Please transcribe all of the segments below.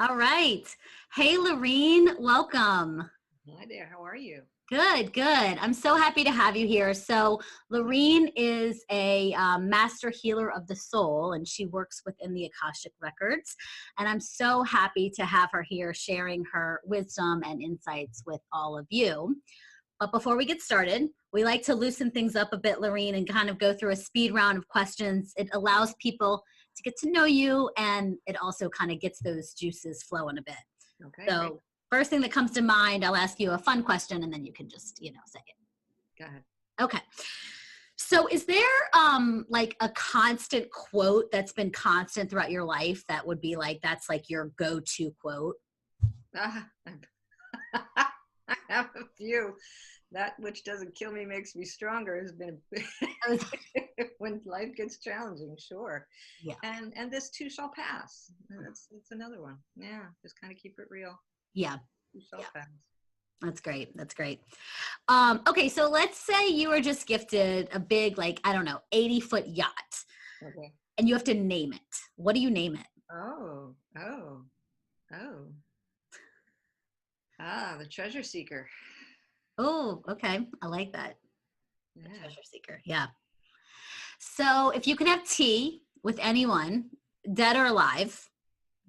All right. Hey, Loreen, welcome. Hi there. How are you? Good, good. I'm so happy to have you here. So, Loreen is a master healer of the soul, and she works within the Akashic Records. And I'm so happy to have her here sharing her wisdom and insights with all of you. But before we get started, we like to loosen things up a bit, Loreen, and kind of go through a speed round of questions. It allows people to get to know you, and it also kind of gets those juices flowing a bit. Okay, great. So first thing that comes to mind, I'll ask you a fun question, and then you can just, say it. Go ahead. Okay. So is there like a constant quote that's been constant throughout your life that would be like, that's like your go-to quote? I have a few. That which doesn't kill me makes me stronger has been when life gets challenging, sure. Yeah. And this too shall pass. That's another one. Yeah, just kind of keep it real. Yeah. Too shall pass. That's great. That's great. Okay, so let's say you were just gifted a big, like, I don't know, 80-foot yacht. Okay. And you have to name it. What do you name it? Oh. The treasure seeker. Oh, okay. I like that. Yeah. The treasure seeker. Yeah. So if you could have tea with anyone, dead or alive,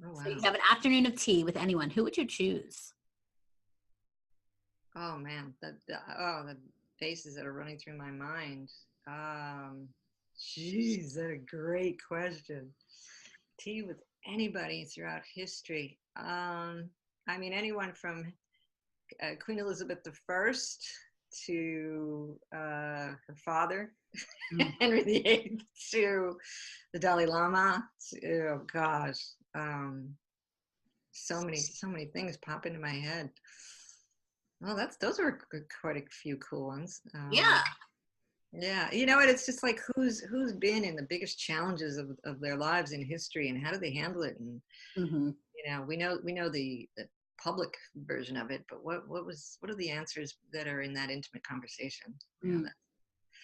Oh, wow. so you could have an afternoon of tea with anyone, who would you choose? Oh man, the faces that are running through my mind. Geez, that's a great question. Tea with anybody throughout history. I mean, anyone from Queen Elizabeth I to her father, Henry VIII, to the Dalai Lama. Oh gosh, so many things pop into my head. Well, those are quite a few cool ones. Yeah. Yeah, you know what? It's just like who's been in the biggest challenges of their lives in history, and how do they handle it? And we know the public version of it, but what are the answers that are in that intimate conversation?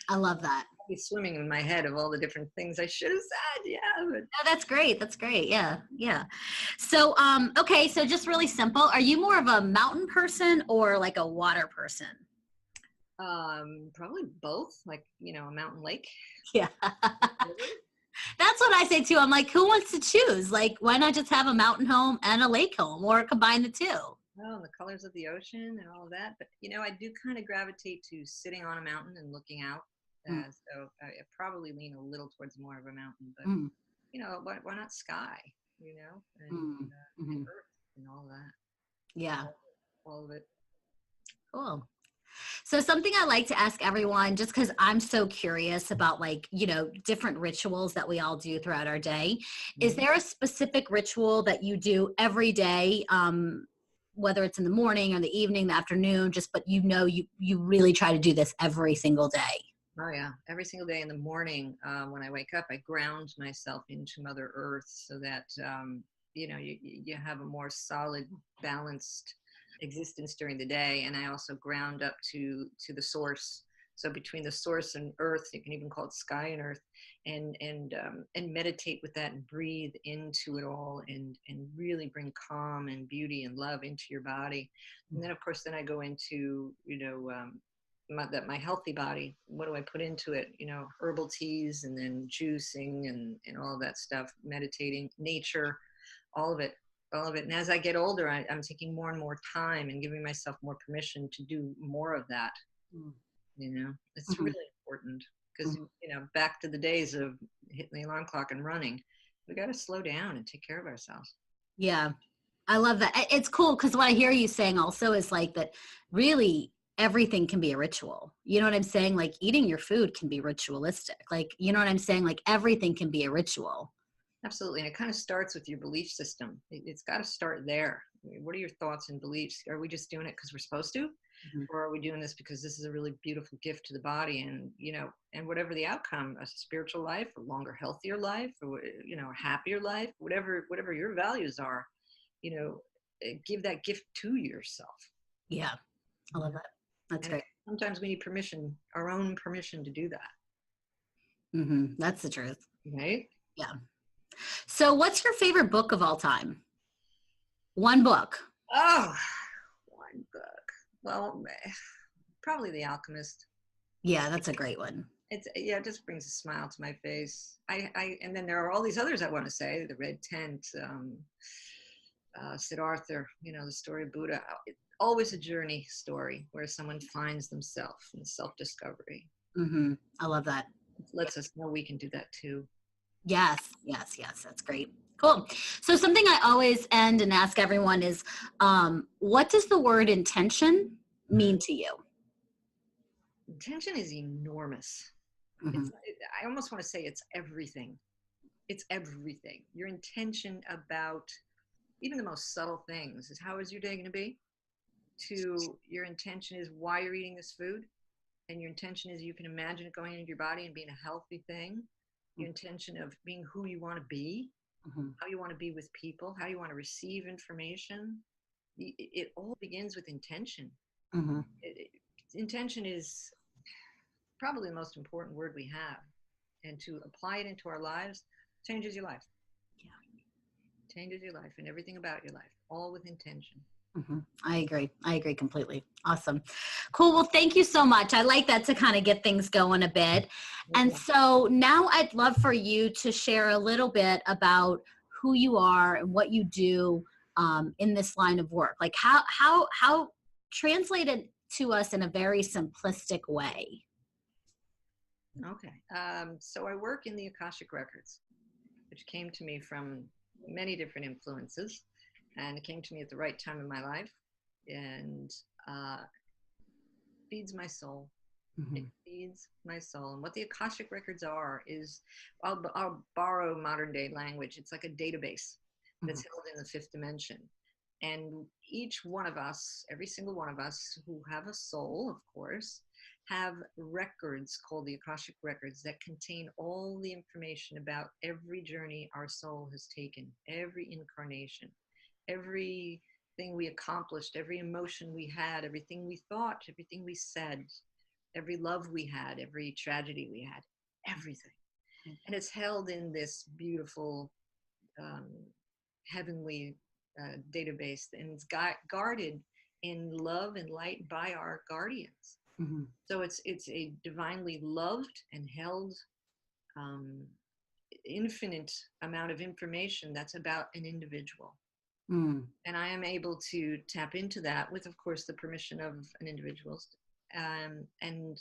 I love that. I'll be swimming in my head of all the different things I should have said. Yeah, but No, that's great. That's great. Yeah. Yeah. So, okay. So just really simple. Are you more of a mountain person or like a water person? probably both. Like a mountain lake. Yeah. That's what I say too. I'm like, who wants to choose? Like, why not just have a mountain home and a lake home, or combine the two? Oh, and the colors of the ocean and all of that. But I do kind of gravitate to sitting on a mountain and looking out. So I probably lean a little towards more of a mountain. But why not sky? And earth and all of that. Yeah. All of it. Cool. So something I like to ask everyone, just because I'm so curious about different rituals that we all do throughout our day. Is there a specific ritual that you do every day, whether it's in the morning or the evening, the afternoon, but you really try to do this every single day? Oh yeah, every single day in the morning when I wake up, I ground myself into Mother Earth so that you have a more solid, balanced existence during the day. And I also ground up to the source. So between the source and earth, you can even call it sky and earth, and meditate with that and breathe into it all, and really bring calm and beauty and love into your body. And then of course I go into my healthy body. What do I put into it? Herbal teas, and then juicing and all of that stuff, meditating, nature, all of it. And as I get older, I'm taking more and more time and giving myself more permission to do more of that. It's really important, because back to the days of hitting the alarm clock and running, we got to slow down and take care of ourselves. Yeah, I love that. It's cool because what I hear you saying also is like that really everything can be a ritual. You know what I'm saying? Like eating your food can be ritualistic. Like, you know what I'm saying? Like everything can be a ritual. Absolutely. And it kind of starts with your belief system. It's got to start there. What are your thoughts and beliefs? Are we just doing it because we're supposed to? Or are we doing this because this is a really beautiful gift to the body? And, and whatever the outcome, a spiritual life, a longer, healthier life, or, a happier life, whatever your values are, give that gift to yourself. Yeah. I love that. That's great. Sometimes we need permission, our own permission to do that. That's the truth. Right? Yeah. So what's your favorite book of all time? One book. Oh, one book. Well, probably The Alchemist. Yeah, that's a great one. It just brings a smile to my face. And then there are all these others I want to say, The Red Tent, Sid Arthur, the story of Buddha. Always a journey story where someone finds themselves in self-discovery. Mm-hmm. I love that. It lets us know we can do that too. Yes. That's great. Cool. So something I always end and ask everyone is, what does the word intention mean to you? Intention is enormous. Mm-hmm. I almost want to say it's everything. It's everything. Your intention about even the most subtle things is, how is your day going to be? To your intention is why you're eating this food. And your intention is you can imagine it going into your body and being a healthy thing. Your intention of being who you want to be, Mm-hmm. how you want to be with people, how you want to receive information. It all begins with intention. Mm-hmm. Intention is probably the most important word we have. And to apply it into our lives changes your life. Yeah. Changes your life and everything about your life, all with intention. Mm-hmm. I agree completely. Awesome. Cool. Well, thank you so much. I like that to kind of get things going a bit. And so now I'd love for you to share a little bit about who you are and what you do in this line of work. Like how translate it to us in a very simplistic way. Okay. So I work in the Akashic Records, which came to me from many different influences. And it came to me at the right time in my life, and feeds my soul. Mm-hmm. It feeds my soul. And what the Akashic Records are is, I'll borrow modern day language. It's like a database that's held in the fifth dimension. And each one of us, every single one of us who have a soul, of course, have records called the Akashic Records that contain all the information about every journey our soul has taken, every incarnation, everything we accomplished, every emotion we had, everything we thought, everything we said, every love we had, every tragedy we had, everything. And it's held in this beautiful, heavenly database, and it's guarded in love and light by our guardians. Mm-hmm. So it's a divinely loved and held infinite amount of information that's about an individual. Mm. And I am able to tap into that with, of course, the permission of an individual, and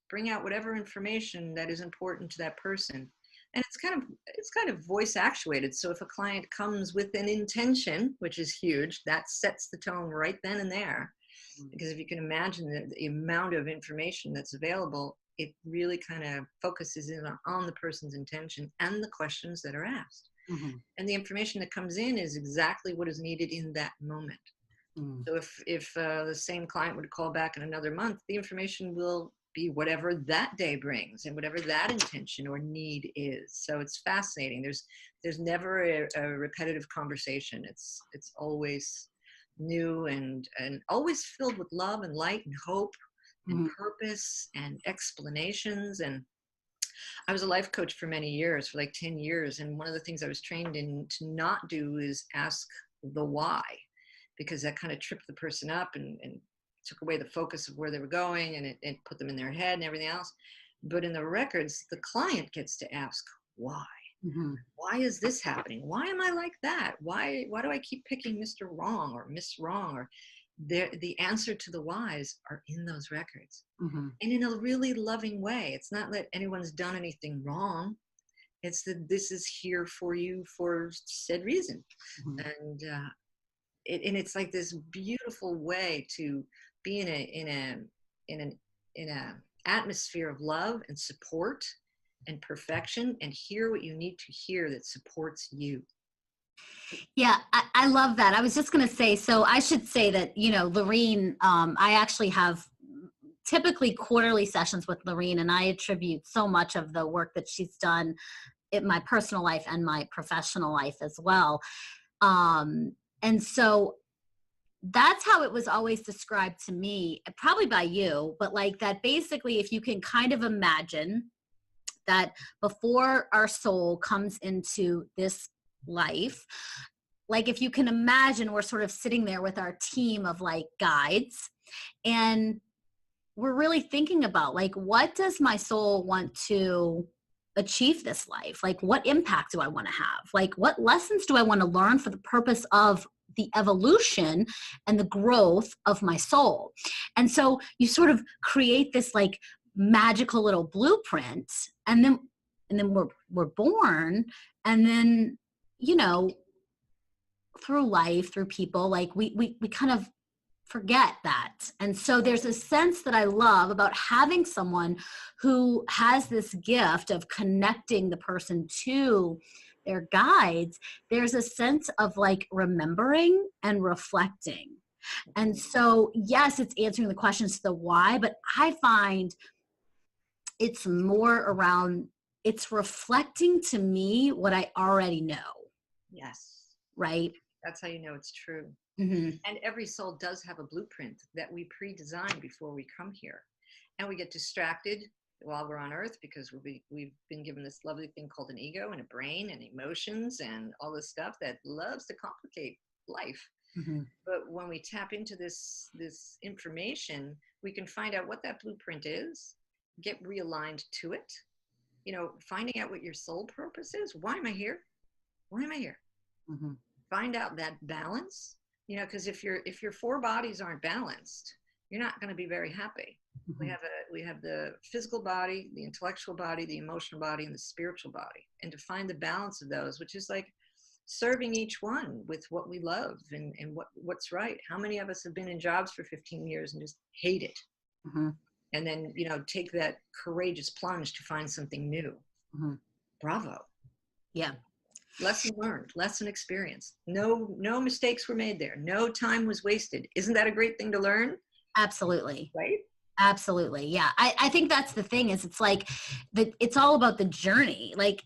bring out whatever information that is important to that person. And it's kind of voice actuated. So if a client comes with an intention, which is huge, that sets the tone right then and there. Because if you can imagine the amount of information that's available, it really kind of focuses in on the person's intention and the questions that are asked. Mm-hmm. And the information that comes in is exactly what is needed in that moment. Mm. So if the same client would call back in another month, the information will be whatever that day brings and whatever that intention or need is. So it's fascinating. There's never a repetitive conversation. It's always new and always filled with love and light and hope and purpose and explanations. And I was a life coach for many years, for like 10 years. And one of the things I was trained in to not do is ask the why, because that kind of tripped the person up and took away the focus of where they were going, and it put them in their head and everything else. But in the records, the client gets to ask why. Mm-hmm. Why is this happening? Why am I like that? Why do I keep picking Mr. Wrong or Miss Wrong? Or the answer to the whys are in those records. Mm-hmm. And in a really loving way. It's not that anyone's done anything wrong. It's that this is here for you for said reason. Mm-hmm. And it's like this beautiful way to be in an atmosphere of love and support and perfection, and hear what you need to hear that supports you. Yeah, I love that. I was just going to say, so I should say that, Loreen, I actually have typically quarterly sessions with Loreen, and I attribute so much of the work that she's done in my personal life and my professional life as well. And so that's how it was always described to me, probably by you, but like that basically, if you can kind of imagine that before our soul comes into this life, like if you can imagine, we're sort of sitting there with our team of like guides, and we're really thinking about like, what does my soul want to achieve this life? Like, what impact do I want to have? Like, what lessons do I want to learn for the purpose of the evolution and the growth of my soul? And so you sort of create this like magical little blueprint, and then we're born, and then, you know, through life, through people, like we kind of forget that. And so there's a sense that I love about having someone who has this gift of connecting the person to their guides. There's a sense of like remembering and reflecting. And so, yes, it's answering the questions to the why, but I find it's more around, it's reflecting to me what I already know. Yes. Right. That's how you know it's true. Mm-hmm. And every soul does have a blueprint that we pre-design before we come here. And we get distracted while we're on earth because we've been given this lovely thing called an ego and a brain and emotions and all this stuff that loves to complicate life. Mm-hmm. But when we tap into this information, we can find out what that blueprint is, get realigned to it, you know, finding out what your soul purpose is. Why am I here? Why am I here? Mm-hmm. Find out that balance, you know, because if your four bodies aren't balanced, you're not going to be very happy. Mm-hmm. We have the physical body, the intellectual body, the emotional body, and the spiritual body. And to find the balance of those, which is like serving each one with what we love and what's right. How many of us have been in jobs for 15 years and just hate it? Mm-hmm. And then, you know, take that courageous plunge to find something new. Mm-hmm. Bravo. Yeah. Lesson learned, lesson experienced. No mistakes were made there. No time was wasted. Isn't that a great thing to learn? Absolutely. Right? Absolutely. Yeah. I think that's the thing, is it's like it's all about the journey. Like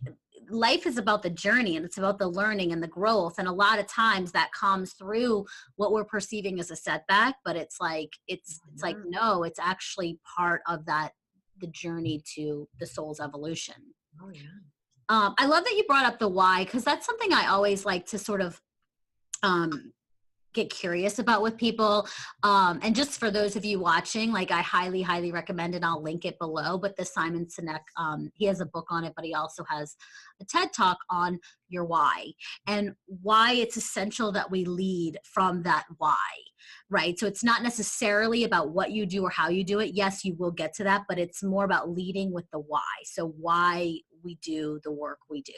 life is about the journey, and it's about the learning and the growth. And a lot of times that comes through what we're perceiving as a setback, but it's like, it's like, no, it's actually part of that, the journey to the soul's evolution. Oh yeah. I love that you brought up the why, because that's something I always like to sort of get curious about with people. And just for those of you watching, like I highly, highly recommend, and I'll link it below, but the Simon Sinek, he has a book on it, but he also has a TED Talk on your why and why it's essential that we lead from that why, right? So it's not necessarily about what you do or how you do it. Yes, you will get to that, but it's more about leading with the why. So why we do the work we do.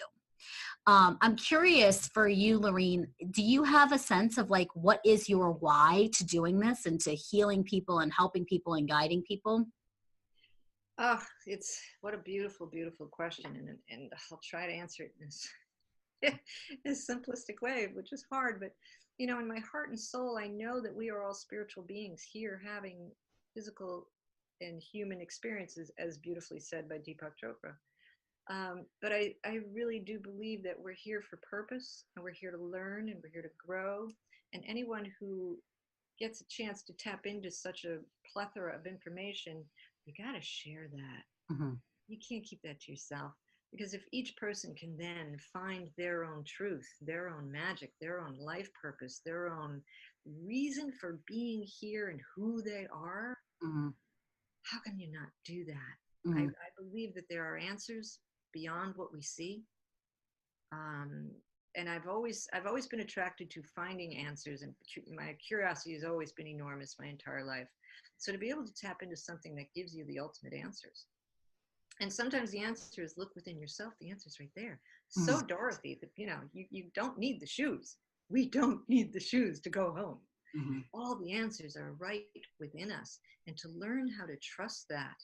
I'm curious for you, Loreen, do you have a sense of like, what is your why to doing this and to healing people and helping people and guiding people? Oh, it's what a beautiful, beautiful question. And I'll try to answer it in this simplistic way, which is hard. But, you know, in my heart and soul, I know that we are all spiritual beings here having physical and human experiences, as beautifully said by Deepak Chopra. But I really do believe that we're here for purpose, and we're here to learn, and we're here to grow. And anyone who gets a chance to tap into such a plethora of information, you got to share that. Mm-hmm. You can't keep that to yourself, because if each person can then find their own truth, their own magic, their own life purpose, their own reason for being here and who they are, mm-hmm. How can you not do that? Mm-hmm. I believe that there are answers beyond what we see. And I've always been attracted to finding answers, and my curiosity has always been enormous my entire life. So to be able to tap into something that gives you the ultimate answers. And sometimes the answer is look within yourself. The answer's right there. Mm-hmm. So Dorothy, that you know, you don't need the shoes. We don't need the shoes to go home. Mm-hmm. All the answers are right within us. And to learn how to trust that,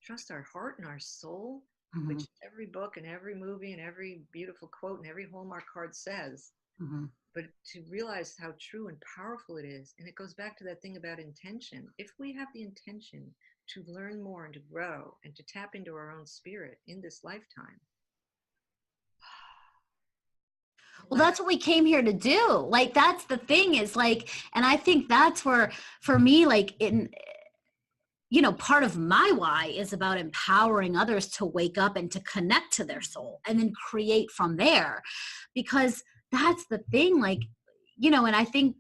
trust our heart and our soul, mm-hmm. which every book and every movie and every beautiful quote and every Hallmark card says, mm-hmm. but to realize how true and powerful it is. And it goes back to that thing about intention. If we have the intention to learn more and to grow and to tap into our own spirit in this lifetime. Well, that's what we came here to do. Like, that's the thing is like, and I think that's where, for me, like you know, part of my why is about empowering others to wake up and to connect to their soul and then create from there. Because that's the thing, like, and I think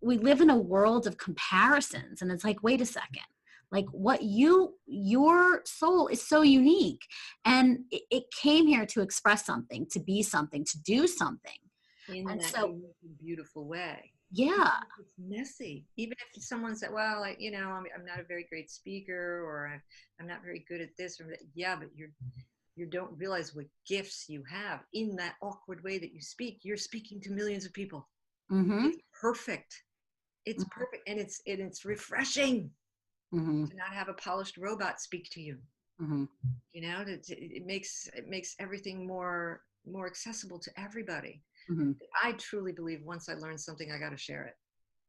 we live in a world of comparisons, and it's like, wait a second, like your soul is so unique, and it came here to express something, to be something, to do something. In And that so, unique and beautiful way. yeah. It's messy. Even if someone said, well, I'm not a very great speaker, or I'm not very good at this or that. Yeah, but you don't realize what gifts you have in that awkward way that you speak. You're speaking to millions of people. Mm-hmm. It's perfect. It's perfect. And it's refreshing Mm-hmm. to not have a polished robot speak to you. Mm-hmm. It makes everything more accessible to everybody. Mm-hmm. I truly believe once I learn something, I got to share it.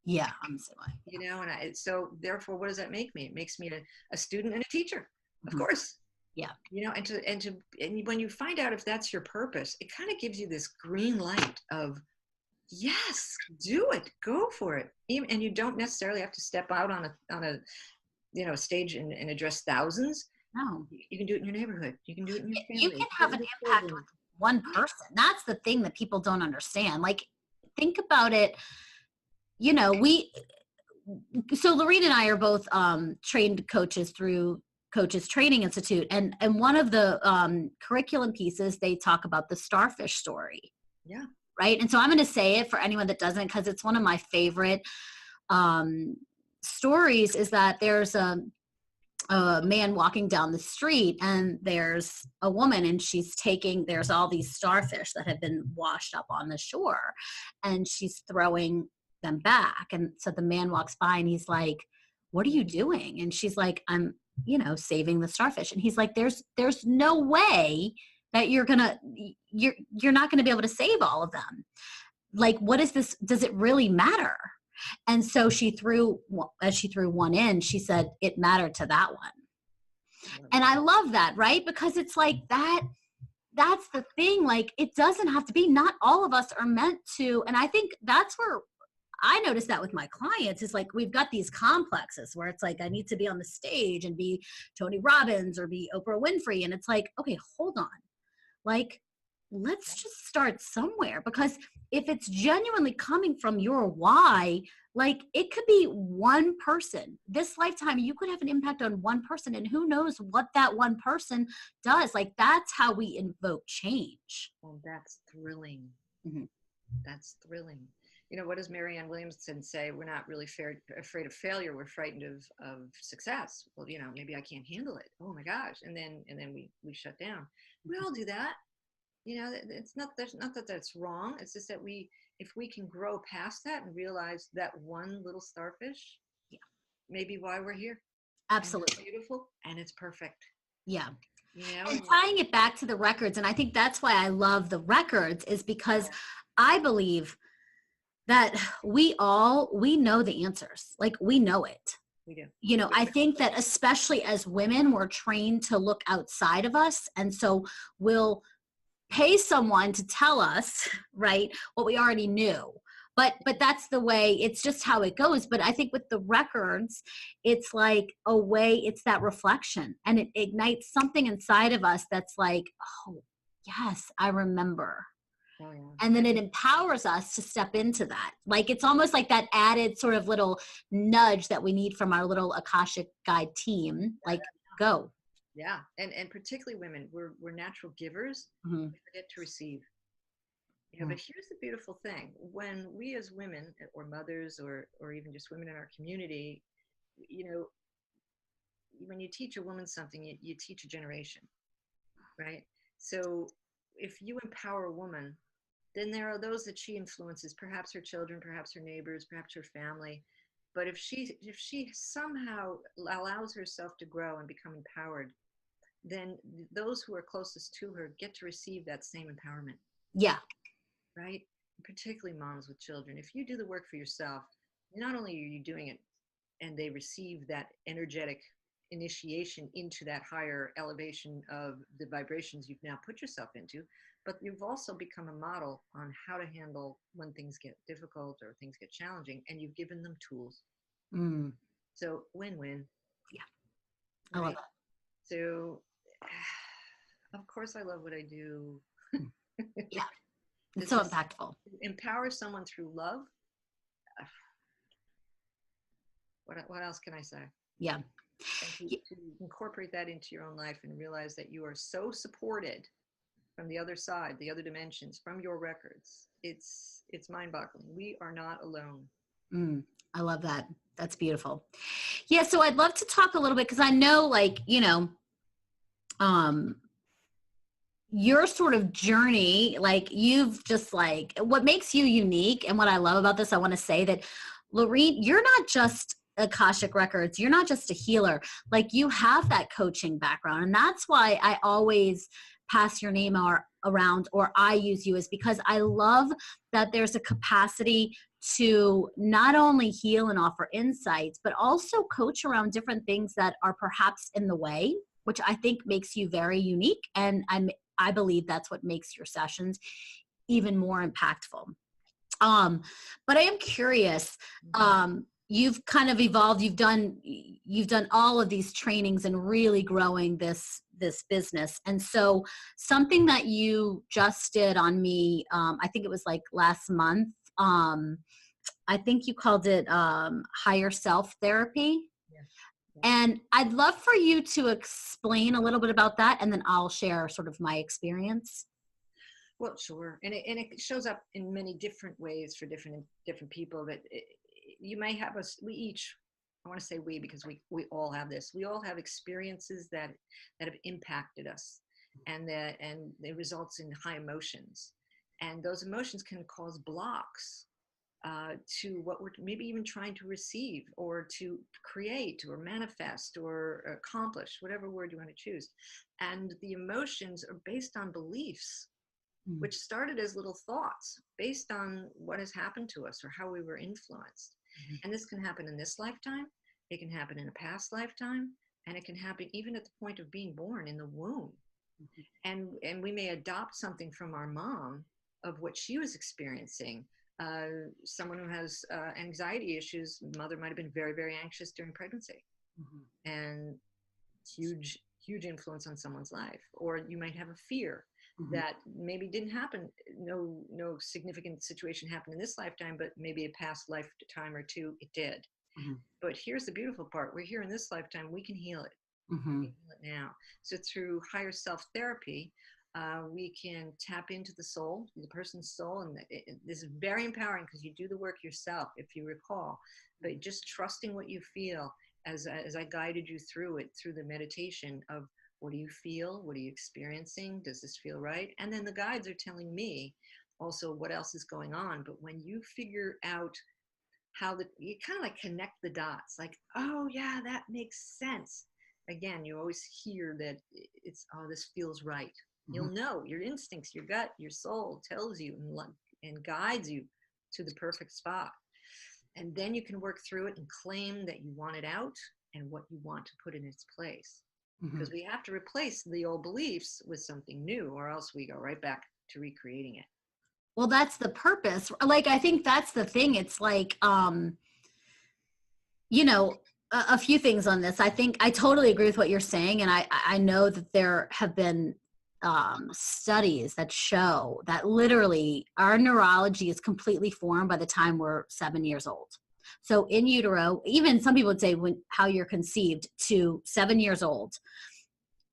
Yeah, I'm the same way. And so therefore, what does that make me? It makes me a student and a teacher, of Mm-hmm. course. Yeah. And when you find out if that's your purpose, it kind of gives you this green light of, yes, do it, go for it. And you don't necessarily have to step out on a stage and address thousands. No. You can do it in your neighborhood. You can do it in your You family. can have an impact with one person. That's the thing that people don't understand. Like, think about it. So Lorene and I are both trained coaches through Coaches Training Institute, and one of the curriculum pieces, they talk about the Starfish Story. Yeah. Right. And so I'm going to say it for anyone that doesn't, because it's one of my favorite stories. Is that there's a man walking down the street, and there's a woman, and there's all these starfish that have been washed up on the shore, and she's throwing them back. And so the man walks by, and he's like, what are you doing? And she's like, I'm saving the starfish. And he's like, there's no way that you're not gonna be able to save all of them. Like, what is this? Does it really matter? And so as she threw one in, she said it mattered to that one. And I love that, right? Because it's like that's the thing. Like, it doesn't have to be, not all of us are meant to. And I think that's where I notice that with my clients is, like, we've got these complexes where it's like, I need to be on the stage and be Tony Robbins or be Oprah Winfrey. And it's like, okay, hold on. Like, let's just start somewhere, because if it's genuinely coming from your why, like, it could be one person this lifetime. You could have an impact on one person, and who knows what that one person does. Like, that's how we invoke change. Well, that's thrilling. Mm-hmm. That's thrilling. What does Marianne Williamson say? We're not really afraid of failure. We're frightened of success. Well, maybe I can't handle it. Oh my gosh. And then we shut down. We all do that. It's not that that's wrong. It's just that if we can grow past that and realize that one little starfish, yeah, maybe why we're here. Absolutely. And it's beautiful and it's perfect. Yeah. And tying it back to the records, and I think that's why I love the records, is because I believe that we know the answers. Like, we know it. We do. I think that especially as women, we're trained to look outside of us. And so we'll pay someone to tell us, right, what we already knew. But that's the way, it's just how it goes. But I think with the records, it's like a way, it's that reflection, and it ignites something inside of us that's like, oh, yes, I remember. Oh, yeah. And then it empowers us to step into that. Like, it's almost like that added sort of little nudge that we need from our little Akashic guide team. Like, go. Yeah. And particularly women, we're natural givers. Mm-hmm. We forget to receive. But here's the beautiful thing. When we as women, or mothers, or even just women in our community, when you teach a woman something, you teach a generation, right? So if you empower a woman, then there are those that she influences, perhaps her children, perhaps her neighbors, perhaps her family. But if she somehow allows herself to grow and become empowered, then those who are closest to her get to receive that same empowerment. Yeah. Right? Particularly moms with children. If you do the work for yourself, not only are you doing it and they receive that energetic initiation into that higher elevation of the vibrations you've now put yourself into, but you've also become a model on how to handle when things get difficult or things get challenging, and you've given them tools. So win-win. Yeah. Right? I love that. So of course I love what I do. Yeah. It's so impactful. empower someone through love, what else can I say? Yeah. And to incorporate that into your own life and realize that you are so supported from the other side, the other dimensions, from your records. It's mind-boggling. We are not alone. I love that. That's beautiful. Yeah. So I'd love to talk a little bit, because I know, like, your sort of journey, like, you've just, like, what makes you unique and what I love about this, I want to say that, Loreen, you're not just Akashic Records. You're not just a healer. Like, you have that coaching background. And that's why I always pass your name around, or I use you, is because I love that there's a capacity to not only heal and offer insights, but also coach around different things that are perhaps in the way, which I think makes you very unique. And I believe that's what makes your sessions even more impactful. But I am curious, you've kind of evolved, you've done all of these trainings and really growing this business. And so something that you just did on me, I think it was like last month, I think you called it higher self therapy. Yeah. And I'd love for you to explain a little bit about that, and then I'll share sort of my experience. Well, sure. And it shows up in many different ways for different people. That you may have us, we each, I want to say we, because we all have this. We all have experiences that have impacted us, and it results in high emotions. And those emotions can cause blocks to what we're maybe even trying to receive, or to create, or manifest, or accomplish, whatever word you want to choose. And the emotions are based on beliefs, which started as little thoughts based on what has happened to us or how we were influenced. And this can happen in this lifetime. It can happen in a past lifetime. And it can happen even at the point of being born in the womb. And we may adopt something from our mom of what she was experiencing. Someone who has anxiety issues, mother might have been very, very anxious during pregnancy. And huge influence on someone's life. Or you might have a fear that maybe didn't happen. No significant situation happened in this lifetime, but maybe a past lifetime or two it did. But here's the beautiful part. We're here in this lifetime. We can heal it. We can heal it now. So through higher self therapy, we can tap into the soul, the person's soul. And this is very empowering, because you do the work yourself, if you recall. But just trusting what you feel, as I guided you through it, through the meditation of, what do you feel? What are you experiencing? Does this feel right? And then the guides are telling me also what else is going on. But when you figure out how you kind of like connect the dots, like, oh yeah, that makes sense. Again, you always hear that it's, oh, this feels right. You'll know, your instincts, your gut, your soul tells you and guides you to the perfect spot. And then you can work through it and claim that you want it out and what you want to put in its place. Because we have to replace the old beliefs with something new, or else we go right back to recreating it. Well, that's the purpose. Like, I think that's the thing. It's like, a few things on this. I think I totally agree with what you're saying. And I know that there have been studies that show that literally our neurology is completely formed by the time we're 7 years old. So in utero, even some people would say how you're conceived to 7 years old,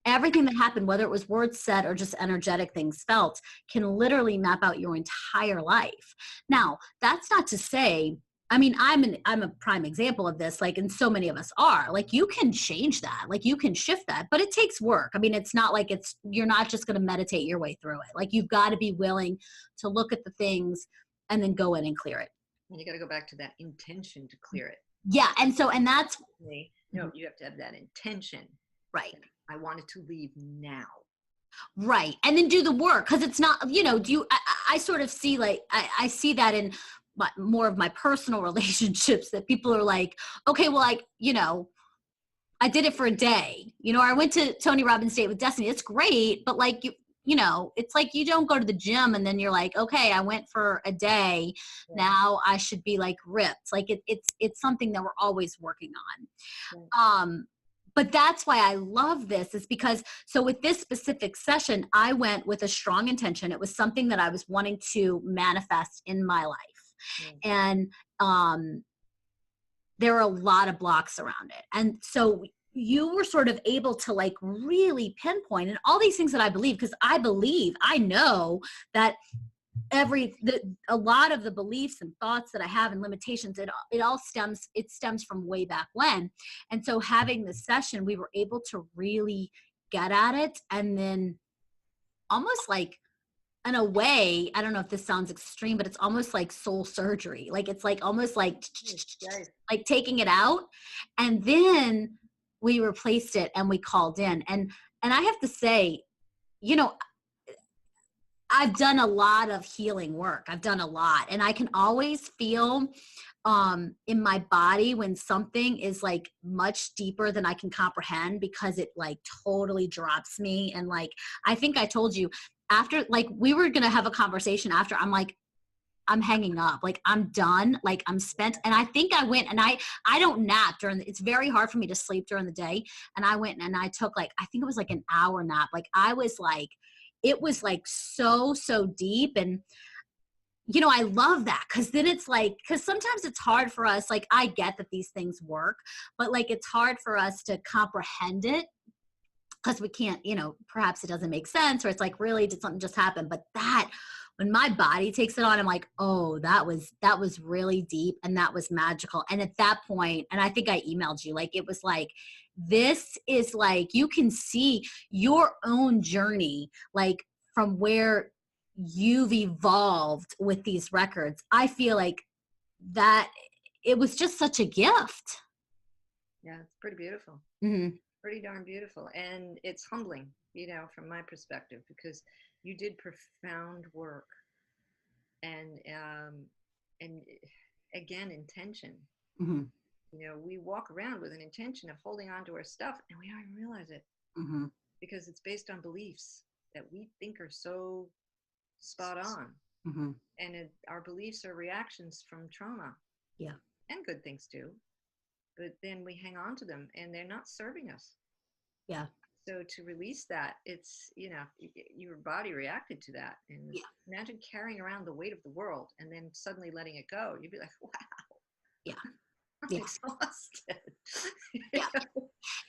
everything that happened, whether it was words said or just energetic things felt, can literally map out your entire life. Now, that's not to say, I mean, I'm a prime example of this, like, and so many of us are. Like, you can change that, like, you can shift that, but it takes work. I mean, it's not like you're not just going to meditate your way through it. Like, you've got to be willing to look at the things and then go in and clear it. And you got to go back to that intention to clear it. Yeah. And that's, no, you have to have that intention. Right. I want it to leave now. Right. And then do the work. Cause it's not, I sort of see, like, I see that in more of my personal relationships, that people are like, okay, well, I did it for a day, I went to Tony Robbins' Date with Destiny. It's great. But like, it's like, you don't go to the gym and then you're like, okay, I went for a day. Yeah. Now I should be like ripped. Like it's something that we're always working on. Yeah. but that's why I love this, is because, so with this specific session, I went with a strong intention. It was something that I was wanting to manifest in my life. And there are a lot of blocks around it. And so you were sort of able to like really pinpoint and all these things that I believe, because I know that a lot of the beliefs and thoughts that I have and limitations, it stems from way back when. And so having this session, we were able to really get at it. And then almost like, in a way, I don't know if this sounds extreme, but it's almost like soul surgery. Like it's like almost like taking it out. And then we replaced it and we called in. And I have to say, you know, I've done a lot of healing work. I've done a lot. And I can always feel in my body when something is like much deeper than I can comprehend, because it like totally drops me. And like, I think I told you after, like, we were going to have a conversation after, I'm like, I'm hanging up, like I'm done, like I'm spent. And I think I went and I don't nap it's very hard for me to sleep during the day. And I went and I took like, I think it was like an hour nap. Like I was like, it was like so deep. And you know, I love that, because then it's like, because sometimes it's hard for us, like I get that these things work, but like it's hard for us to comprehend it, because we can't, you know, perhaps it doesn't make sense, or it's like, really, did something just happen? But that, when my body takes it on, I'm like, oh, that was really deep, and that was magical. And at that point, and I think I emailed you, like it was like, this is like, you can see your own journey, like from where you've evolved with these records. I feel like that it was just such a gift. Yeah, it's pretty beautiful. Mm-hmm. Pretty darn beautiful. And it's humbling, you know, from my perspective, because you did profound work. And again, intention. Mm-hmm. You know, we walk around with an intention of holding on to our stuff, and we don't even realize it, mm-hmm. because it's based on beliefs that we think are so spot on. Mm-hmm. And our beliefs are reactions from trauma. Yeah. And good things too. But then we hang on to them, and they're not serving us. Yeah. So to release that, it's, you know, your body reacted to that. And imagine carrying around the weight of the world and then suddenly letting it go. You'd be like, wow. Yeah. I'm exhausted. Yeah.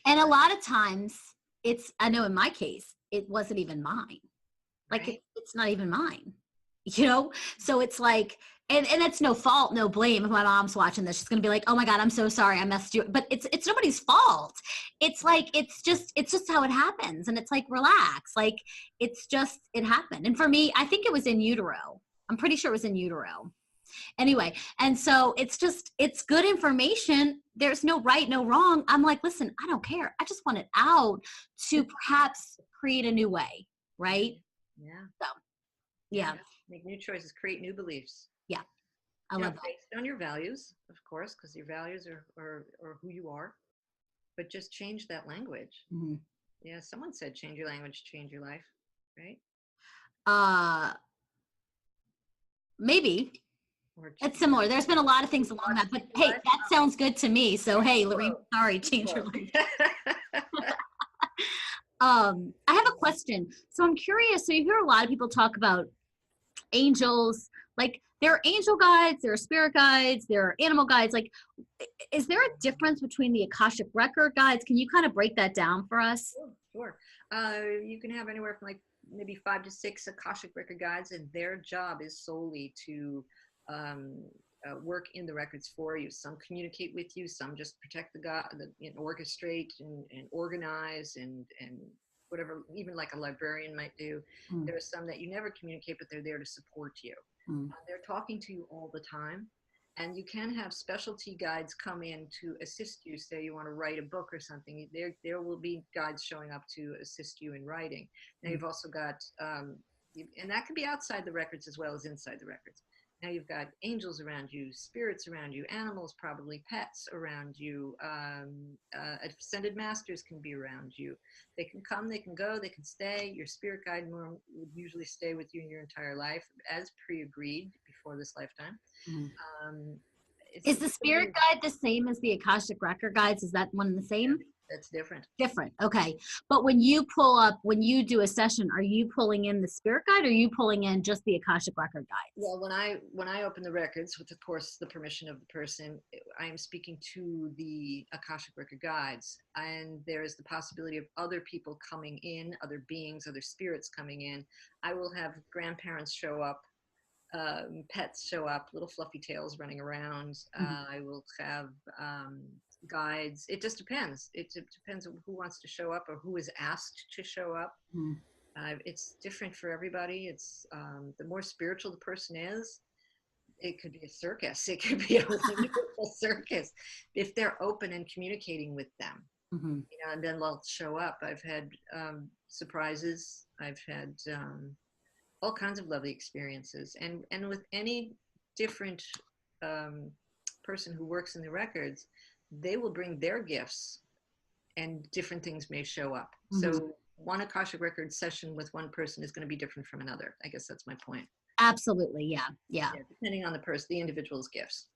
And a lot of times I know in my case, it wasn't even mine. Like right? it's not even mine, you know? So it's like, and it's no fault, no blame. If my mom's watching this, she's going to be like, oh my God, I'm so sorry. I messed you. But it's nobody's fault. It's like, it's just how it happens. And it's like, relax. Like, it happened. And for me, I think it was in utero. I'm pretty sure it was in utero. Anyway, and so it's good information. There's no right, no wrong. I'm like, listen, I don't care. I just want it out to perhaps create a new way. Right. Yeah. So, yeah. Make new choices, create new beliefs. Yeah. I love that. Based on your values, of course, because your values are who you are, but just change that language. Mm-hmm. Yeah. Someone said, change your language, change your life. Right. Maybe. It's similar. There's been a lot of things along that, but hey, that sounds good to me. So, hey, Loreen, sorry, change your life. I have a question. So I'm curious. So you hear a lot of people talk about angels, like there are angel guides, there are spirit guides, there are animal guides. Like, is there a difference between the Akashic Record guides? Can you kind of break that down for us? Sure. You can have anywhere from like maybe 5 to 6 Akashic Record guides, and their job is solely to work in the records for you. Some communicate with you, some just protect and orchestrate and organize and whatever, even like a librarian might do. There are some that you never communicate, but they're there to support you. They're talking to you all the time. And you can have specialty guides come in to assist you. Say you want to write a book or something, there will be guides showing up to assist you in writing. Now you've also got, and that could be outside the records as well as inside the records. Now you've got angels around you, spirits around you, animals, probably pets around you. Ascended masters can be around you. They can come, they can go, they can stay. Your spirit guide would usually stay with you in your entire life, as pre-agreed before this lifetime. Is the spirit guide the same as the Akashic Record guides? Is that one the same? That's different. Different. Okay. But when you pull up, when you do a session, are you pulling in the spirit guide or are you pulling in just the Akashic record guides? Well, when I open the records, with of course the permission of the person, I am speaking to the Akashic record guides, and there is the possibility of other people coming in, other beings, other spirits coming in. I will have grandparents show up, pets show up, little fluffy tails running around. I will have guides. It just depends. It depends on who wants to show up or who is asked to show up. Mm-hmm. It's different for everybody. It's the more spiritual the person is, it could be a circus. It could be a wonderful circus if they're open and communicating with them. Mm-hmm. You know, and then they'll show up. I've had surprises. I've had all kinds of lovely experiences, and with any different person who works in the records, they will bring their gifts, and different things may show up. Mm-hmm. So one Akashic Records session with one person is going to be different from another. I guess that's my point. Absolutely. Yeah. Yeah. Yeah, depending on the person, the individual's gifts.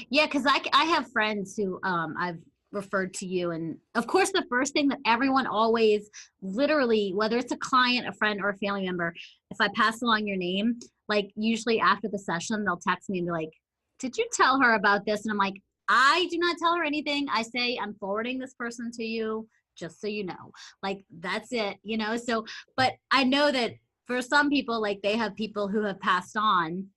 Yeah. Cause I have friends who I've referred to you. And of course, the first thing that everyone always literally, whether it's a client, a friend, or a family member, if I pass along your name, like usually after the session, they'll text me and be like, did you tell her about this? And I'm like, I do not tell her anything. I say, I'm forwarding this person to you, just so you know. Like, that's it, you know? So, but I know that for some people, like they have people who have passed on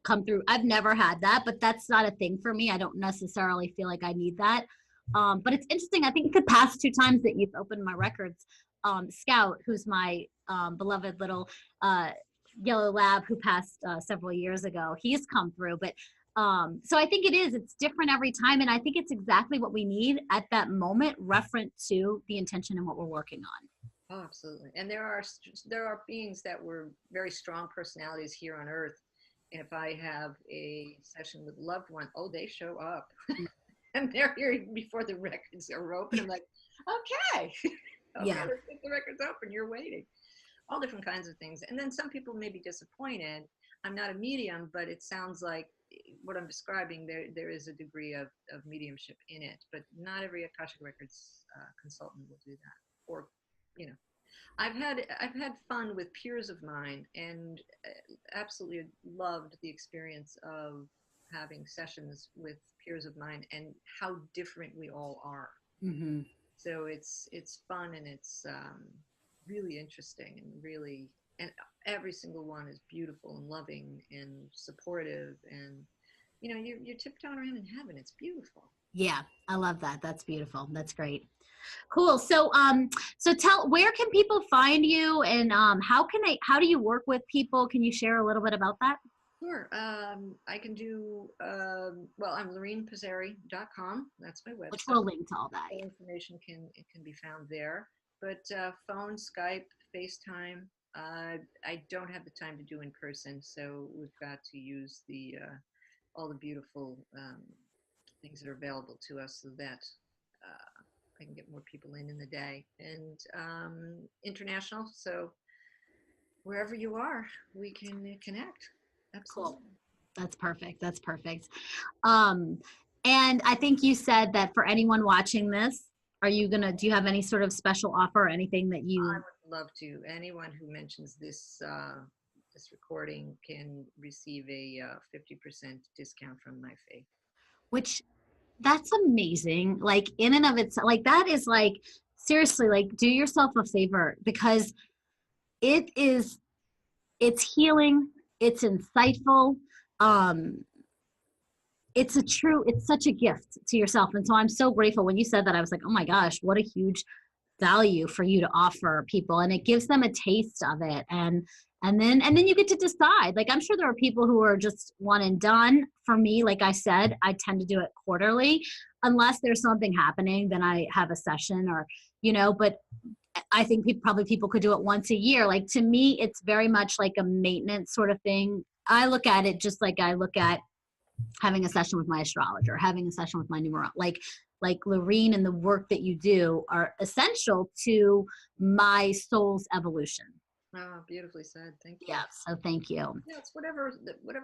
come through. I've never had that, but that's not a thing for me. I don't necessarily feel like I need that. But it's interesting. I think the past 2 times that you've opened my records, Scout, who's my beloved little yellow lab who passed several years ago, he's come through. But so I think it's different every time. And I think it's exactly what we need at that moment, referent to the intention and what we're working on. Oh, absolutely. And there are beings that were very strong personalities here on Earth. And if I have a session with a loved one, oh, they show up. And they're here before the records are open. I'm like, okay, Yeah. let's get the records open. You're waiting. All different kinds of things. And then some people may be disappointed. I'm not a medium, but it sounds like what I'm describing, there is a degree of mediumship in it. But not every Akashic Records consultant will do that. Or, you know, I've had fun with peers of mine, and absolutely loved the experience of having sessions with peers of mine and how different we all are. Mm-hmm. So it's fun, and it's really interesting, and every single one is beautiful and loving and supportive, and you know, you're tiptoeing around in heaven. It's beautiful. Yeah, I love that. That's beautiful. That's great. Cool. So where can people find you, and how do you work with people? Can you share a little bit about that? Sure. I can do, well, I'm LoreenPizzeri.com. That's my website. Which will link to all that. All information can be found there. But phone, Skype, FaceTime, I don't have the time to do in person, so we've got to use all the beautiful things that are available to us, so that I can get more people in the day. And international, so wherever you are, we can connect. Absolutely. Cool. That's perfect. That's perfect. And I think you said that for anyone watching this, do you have any sort of special offer or anything that you? I would love to. Anyone who mentions this recording can receive a 50% discount from my fee. Which, that's amazing. Like in and of itself, like that is like, seriously, like do yourself a favor, because it's healing. It's insightful. It's such a gift to yourself. And so I'm so grateful when you said that. I was like, oh my gosh, what a huge value for you to offer people. And it gives them a taste of it. And then you get to decide. Like, I'm sure there are people who are just one and done. For me, like I said, I tend to do it quarterly. Unless there's something happening, then I have a session, or, you know, but I think people could do it once a year. Like, to me, it's very much like a maintenance sort of thing. I look at it just like I look at having a session with my astrologer, having a session with my numerologist. Like Loreen and the work that you do are essential to my soul's evolution. Oh, beautifully said. Thank you. Yeah, so thank you. Yeah, it's whatever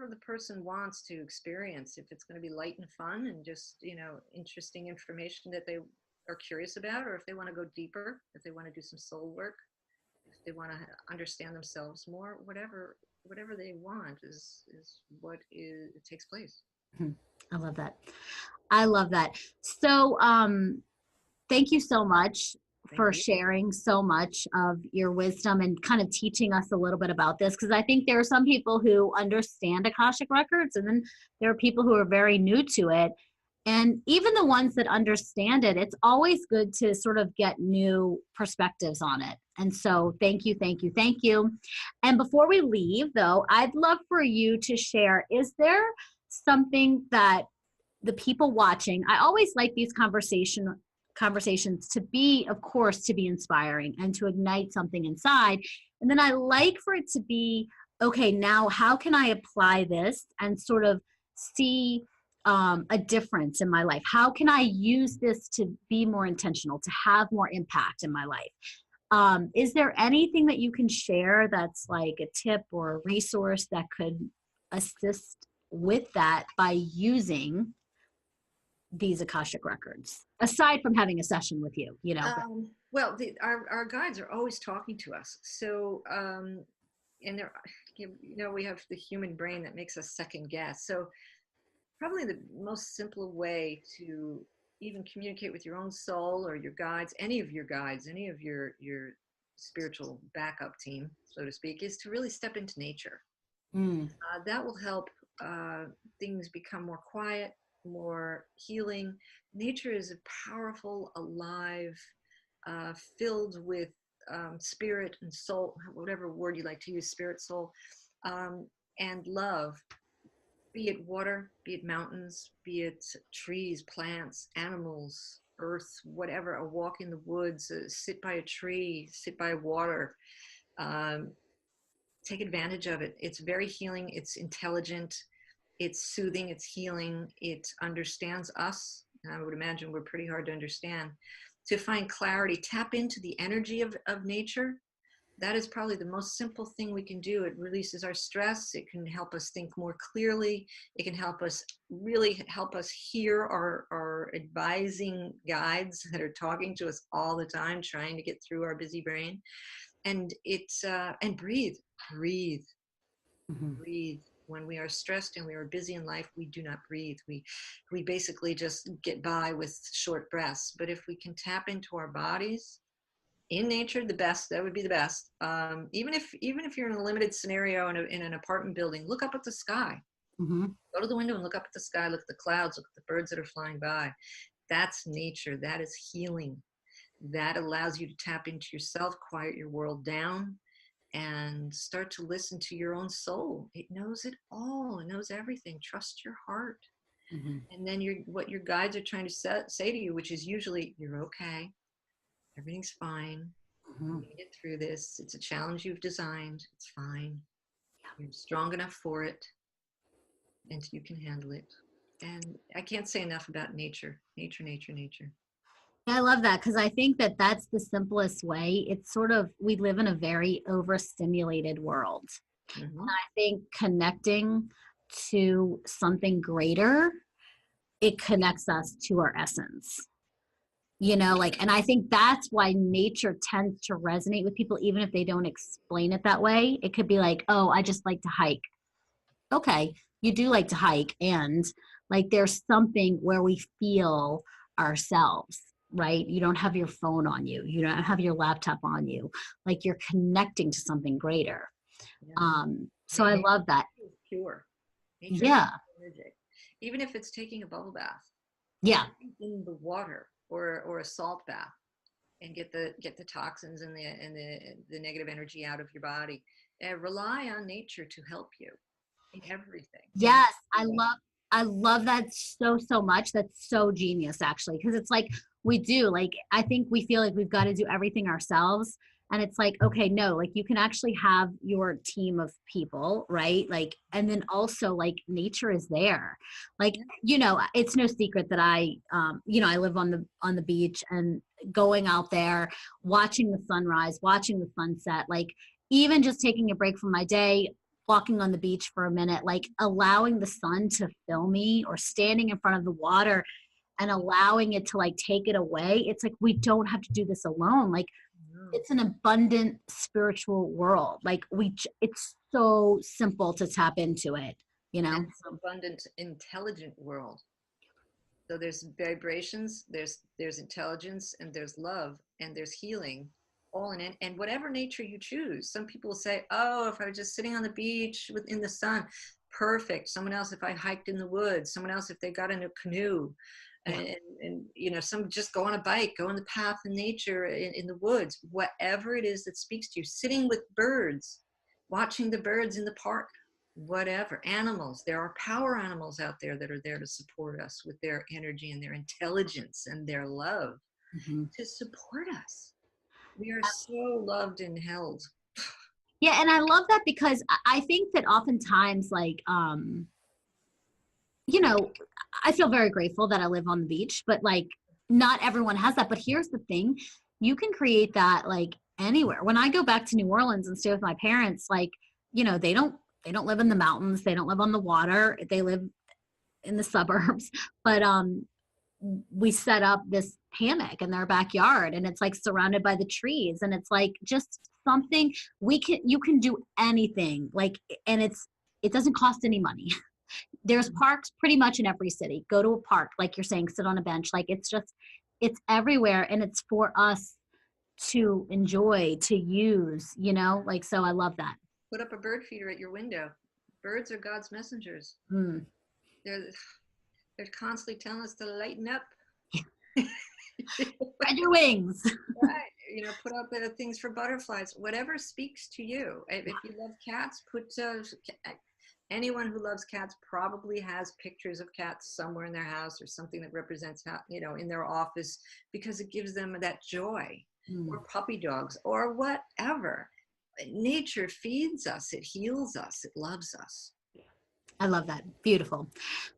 the person wants to experience. If it's going to be light and fun and just, you know, interesting information that they are curious about, or if they want to go deeper, if they want to do some soul work, if they want to understand themselves more, whatever they want is what it takes place. Mhm. I love that. I love that. So, thank you so much Thank for you. sharing so much of your wisdom and kind of teaching us a little bit about this, because I think there are some people who understand Akashic Records, and then there are people who are very new to it. And even the ones that understand it, it's always good to sort of get new perspectives on it. And so thank you, thank you, thank you. And before we leave, though, I'd love for you to share, is there something that the people watching, I always like these conversations to be, of course, to be inspiring and to ignite something inside. And then I like for it to be, okay, now how can I apply this and sort of see a difference in my life? How can I use this to be more intentional, to have more impact in my life? Is there anything that you can share that's like a tip or a resource that could assist with that by using these Akashic records, aside from having a session with you, you know? Well, our guides are always talking to us. So, and they're, we have the human brain that makes us second guess. So probably the most simple way to even communicate with your own soul or your guides, any of your spiritual backup team, so to speak, is to really step into nature. Mm. That will help things become more quiet, more healing. Nature is a powerful, alive, filled with spirit and soul, whatever word you like to use, spirit, soul, and love. Be it water, be it mountains, be it trees, plants, animals, earth, whatever, a walk in the woods, sit by a tree, sit by water. Um, Take advantage of it. It's very healing. It's intelligent. It's soothing. It's healing. It understands us. And I would imagine we're pretty hard to understand. To find clarity, tap into the energy of nature. That is probably the most simple thing we can do. It releases our stress. It can help us think more clearly. It can help us hear our advising guides that are talking to us all the time, trying to get through our busy brain. And and breathe, Mm-hmm. breathe. When we are stressed and we are busy in life, we do not breathe. We basically just get by with short breaths. But if we can tap into our bodies in nature, the best, that would be the best. Even if you're in a limited scenario in an apartment building, look up at the sky. Mm-hmm. Go to the window and look up at the sky, look at the clouds, look at the birds that are flying by. That's nature. That is healing. That allows you to tap into yourself, quiet your world down, and start to listen to your own soul. It knows it all. It knows everything. Trust your heart. Mm-hmm. And then what your guides are trying to say to you, which is usually, you're okay. Everything's fine. Mm-hmm. I'm going to get through this. It's a challenge you've designed. It's fine. You're strong enough for it, and you can handle it. And I can't say enough about nature. Nature, nature, nature. I love that, because I think that that's the simplest way. It's sort of, we live in a very overstimulated world. Mm-hmm. And I think connecting to something greater, it connects us to our essence. You know, like, and I think that's why nature tends to resonate with people, even if they don't explain it that way. It could be like, oh, I just like to hike. Okay, you do like to hike, and like there's something where we feel ourselves, right? You don't have your phone on you, you don't have your laptop on you, like you're connecting to something greater. Yeah. So I love that. Nature is pure. Nature is Yeah. energetic. Even if it's taking a bubble bath Yeah. in the water or a salt bath, and get the toxins and the negative energy out of your body. Rely on nature to help you in everything. Yes, I love that so much. That's so genius, actually, because it's like we do, like I think we feel like we've got to do everything ourselves, and it's like, okay, no, like you can actually have your team of people, right? Like, and then also like nature is there. Like, you know, it's no secret that I live on the beach, and going out there, watching the sunrise, watching the sunset, like even just taking a break from my day, walking on the beach for a minute, like allowing the sun to fill me, or standing in front of the water, and allowing it to like take it away, it's like we don't have to do this alone. Like No. it's an abundant spiritual world. Like it's so simple to tap into it, you And know? it's an abundant, intelligent world. So there's vibrations, there's intelligence, and there's love, and there's healing, all in it. And whatever nature you choose. Some people say, "Oh, if I was just sitting on the beach in the sun, perfect." Someone else, if I hiked in the woods. Someone else, if they got in a canoe, Yeah. and some just go on a bike, go on the path in nature, in the woods. Whatever it is that speaks to you, sitting with birds, watching the birds in the park, whatever. Animals, there are power animals out there that are there to support us with their energy and their intelligence and their love Mhm. to support us. We are so loved and held. Yeah, and I love that because I think that oftentimes, like, you know, I feel very grateful that I live on the beach, but like, not everyone has that. But here's the thing: you can create that like anywhere. When I go back to New Orleans and stay with my parents, like, they don't live in the mountains, they don't live on the water, they live in the suburbs, but we set up this hammock in their backyard, and it's like surrounded by the trees, and it's like just something you can do anything like, and it doesn't cost any money. There's parks pretty much in every city. Go to a park, like you're saying, sit on a bench. Like it's everywhere, and it's for us to enjoy, to use, like, so I love that. Put up a bird feeder at your window. Birds are God's messengers. Mm. They're they're constantly telling us to lighten up. Spread your wings. Right. Put up things for butterflies. Whatever speaks to you. If you love cats, anyone who loves cats probably has pictures of cats somewhere in their house or something that represents, in their office, because it gives them that joy. Mm. Or puppy dogs or whatever. Nature feeds us. It heals us. It loves us. I love that. Beautiful,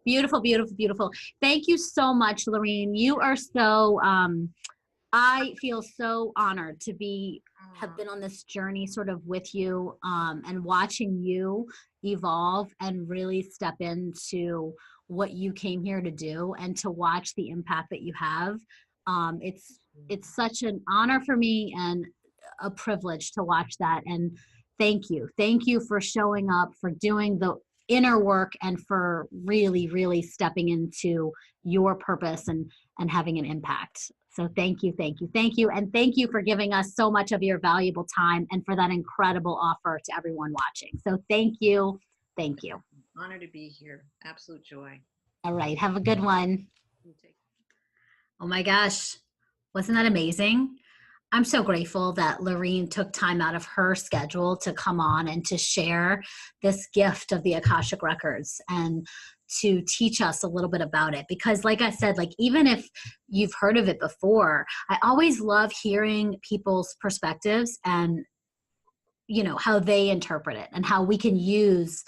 beautiful, beautiful, beautiful. Thank you so much, Loreen. You are so, I feel so honored to have been on this journey sort of with you, and watching you evolve and really step into what you came here to do, and to watch the impact that you have. It's such an honor for me and a privilege to watch that. And thank you for showing up, for doing the inner work, and for really, really stepping into your purpose and having an impact. So thank you, thank you, thank you. And thank you for giving us so much of your valuable time, and for that incredible offer to everyone watching. So thank you. Thank you. Honor to be here. Absolute joy. All right. Have a good one. Oh my gosh. Wasn't that amazing? I'm so grateful that Loreen took time out of her schedule to come on and to share this gift of the Akashic Records, and to teach us a little bit about it. Because like I said, like, even if you've heard of it before, I always love hearing people's perspectives and, how they interpret it, and how we can use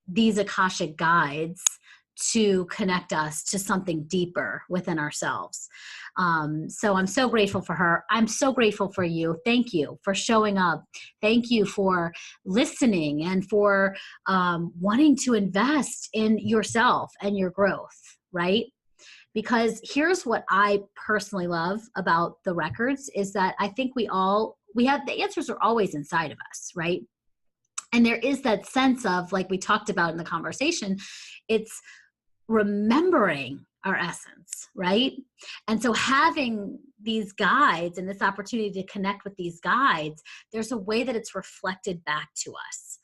these Akashic guides to connect us to something deeper within ourselves. So I'm so grateful for her. I'm so grateful for you. Thank you for showing up. Thank you for listening, and for wanting to invest in yourself and your growth, right? Because here's what I personally love about the records is that I think we have the answers are always inside of us, right? And there is that sense of, like we talked about in the conversation, it's remembering our essence, right? And so having these guides and this opportunity to connect with these guides, there's a way that it's reflected back to us.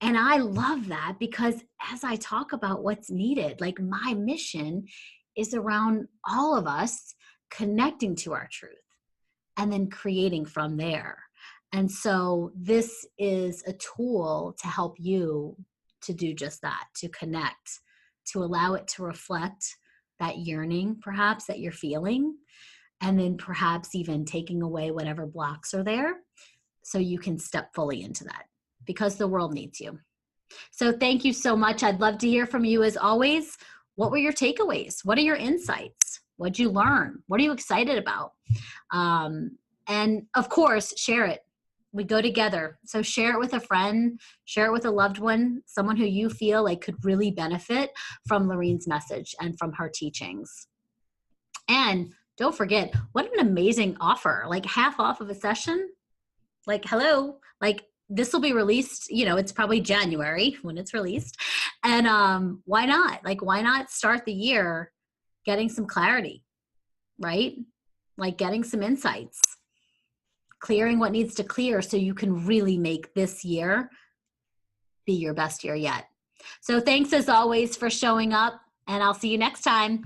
And I love that, because as I talk about what's needed, like, my mission is around all of us connecting to our truth and then creating from there. And so this is a tool to help you to do just that, to connect, to allow it to reflect that yearning perhaps that you're feeling, and then perhaps even taking away whatever blocks are there, so you can step fully into that, because the world needs you. So thank you so much. I'd love to hear from you as always. What were your takeaways? What are your insights? What'd you learn? What are you excited about? And of course, share it. We go together. So share it with a friend, share it with a loved one, someone who you feel like could really benefit from Loreen's message and from her teachings. And don't forget, what an amazing offer, like half off of a session. Like, hello, like this will be released, it's probably January when it's released. And why not? Like, why not start the year getting some clarity, right? Like getting some insights, clearing what needs to clear so you can really make this year be your best year yet. So thanks as always for showing up, and I'll see you next time.